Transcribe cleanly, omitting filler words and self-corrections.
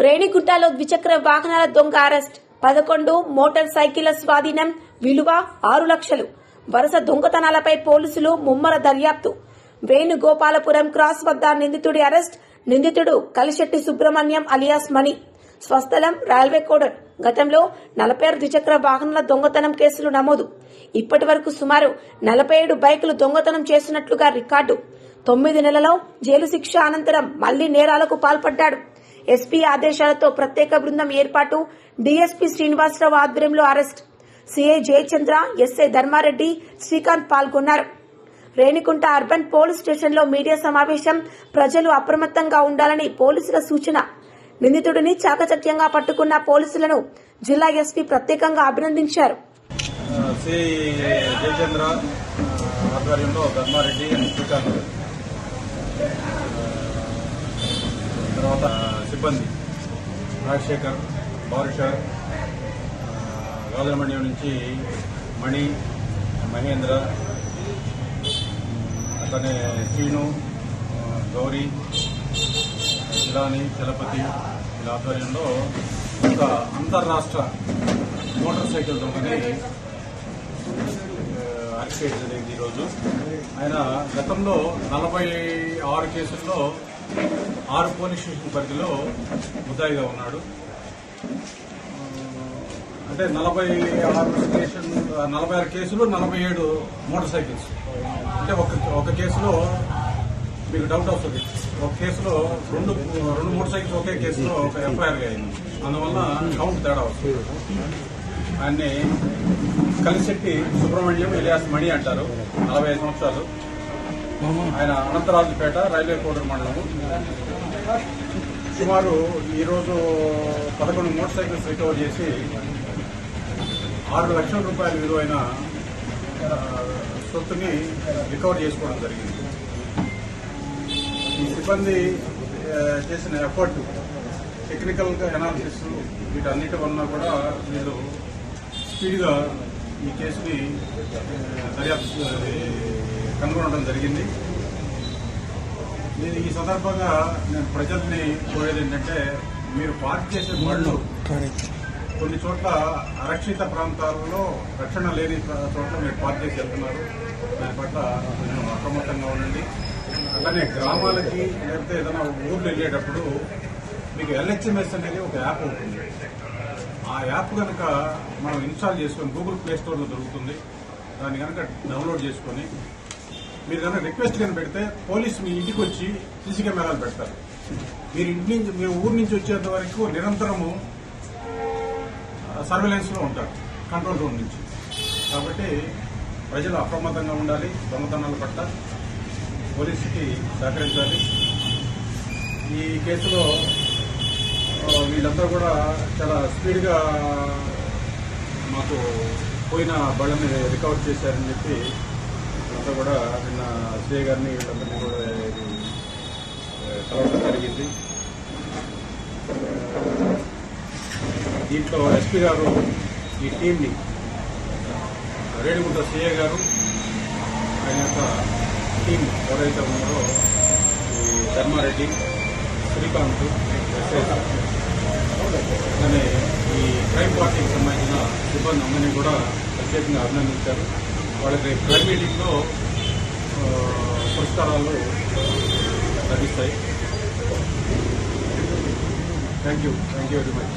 రేణిగుంటలో ద్విచక్ర వాహనాల దొంగ అరెస్ట్ 11 మోటార్ సైకిళ్ల స్వాధీనం విలువ 6 లక్షలు వరుస దొంగతనాలపై పోలీసులు ముమ్మర దర్యాప్తు వేణుగోపాలపురం క్రాస్ వద్ద నిందితుడి అరెస్ట్ నిందితుడు కలిశెట్టి సుబ్రహ్మణ్యం అలియాస్ మణి స్వస్థలం రైల్వే కోడర్ గతంలో 46 ద్విచక్ర వాహనాల దొంగతనం కేసులు నమోదు ఇప్పటి వరకు సుమారు 47 బైకులు దొంగతనం చేసినట్లుగా రికార్డు 9 నెలల్లో జైలు శిక్ష అనంతరం మళ్లీ నేరాలకు పాల్పడ్డాడు ఎస్పీ ఆదేశాలతో ప్రత్యేక బృందం ఏర్పాటు డీఎస్పీ శ్రీనివాసరావు ఆధ్వర్యంలో arrest CI Jayachandra SI Dharma Reddy Srikanth పాల్గొన్నారు రేణిగుంట అర్బన్ పోలీస్ స్టేషన్లో మీడియా సమావేశం ప్రజలు అప్రమత్తంగా ఉండాలని పోలీసుల సూచన నిందితుడిని చాకచక్యంగా పట్టుకున్న పోలీసులను జిల్లా ఎస్పీ ప్రత్యేకంగా అభినందించారు జయచంద్ర ఆధ్వర్యంలో ధర్మారెడ్డి శ్రీకాంత్ తర్వాత సిబ్బంది రాజశేఖర్ బారుషర్ రాజమండ్రి నుంచి మణి మహేంద్ర అతనే శ్రీను గౌరీ ఇలాని చలపతి వీళ్ళ ఆధ్వర్యంలో ఒక అంతర్రాష్ట్ర మోటార్ సైకిల్ దొంగని అరెస్ట్ చేయడం జరిగింది ఈరోజు. ఆయన గతంలో 46 కేసుల్లో 6 పోలీస్ స్టేషన్ పరిధిలో ముద్దాయిగా ఉన్నాడు. అంటే 46 కేసులు 47 మోటార్ సైకిల్స్. అంటే ఒక కేసులో మీకు డౌట్ వస్తుంది, ఒక కేసులో రెండు మోటార్ సైకిల్స్ ఒకే కేసులో ఒక ఎఫ్ఐఆర్గా అయింది. అందువల్ల కౌంట్ తేడా వస్తుంది. ఆయన్ని కలిశెట్టి సుబ్రహ్మణ్యం ఇలియాస్ మణి అంటారు, 45 సంవత్సరాలు. ఆయన అనంతరాజుపేట రైల్వే కోడర్ మండలము. సుమారు ఈరోజు 11 మోటార్ సైకిల్స్ రికవర్ చేసి 6 లక్షల రూపాయల విలువైన సొత్తుని రికవర్ చేసుకోవడం జరిగింది. ఈ సిబ్బంది చేసిన ఎఫర్ట్, టెక్నికల్ అనాలిసిస్ వీటన్నిటి వలన కూడా వీళ్ళు స్పీడ్గా ఈ కేసుని దర్యాప్తు కనుగొనడం జరిగింది. నేను ఈ సందర్భంగా ప్రజల్ని కోరేది ఏంటంటే, మీరు పార్క్ చేసే బళ్ళు కొన్ని చోట్ల అరక్షిత ప్రాంతాలలో రక్షణ లేని చోట్ల మీరు పార్క్ చేసి వెళ్తున్నారు. దాని పట్ల కొంచెం అప్రమత్తంగా ఉండండి. అలానే గ్రామాలకి లేకపోతే ఏదైనా ఊర్లు వెళ్ళేటప్పుడు మీకు ఎల్హెచ్ఎంఎస్ అనేది ఒక యాప్ ఉంటుంది. ఆ యాప్ కనుక మనం ఇన్స్టాల్ చేసుకొని గూగుల్ ప్లే స్టోర్లో దొరుకుతుంది. దాన్ని కనుక డౌన్లోడ్ చేసుకొని మీరు కనుక రిక్వెస్ట్ కనుక పెడితే పోలీసు మీ ఇంటికి వచ్చి సీసీ కెమెరాలు పెడతారు. మీరు ఇంటి నుంచి మీ ఊరు నుంచి వచ్చేంత వరకు నిరంతరము సర్వేలెన్స్ లో ఉంటారు, కంట్రోల్ రూమ్ నుంచి. కాబట్టి ప్రజలు అప్రమత్తంగా ఉండాలి. దొంగతనాల పట్ల పోలీసుకి సహకరించాలి. ఈ కేసులో వీళ్ళందరూ కూడా చాలా స్పీడ్గా మాకు పోయిన బళ్ళని రికవర్ చేశారని చెప్పి అంతా కూడా నిన్న సిఐ గారిని వీళ్ళందరినీ కూడా కలవడం జరిగింది. దీంట్లో ఎస్పీ గారు ఈ టీంని రేణిగుంట సిఐ గారు ఆయన యొక్క టీం ఎవరైతే ఉన్నారో ఈ ధర్మారెడ్డి, శ్రీకాంత్, అనే ఈ క్రైమ్ పార్టీకి సంబంధించిన సిబ్బంది అందరినీ కూడా ప్రత్యేకంగా అభినందించారు. వాళ్ళకి క్రైమ్ మీటింగ్లో పురస్కారాలు లభిస్తాయి. Thank you very much.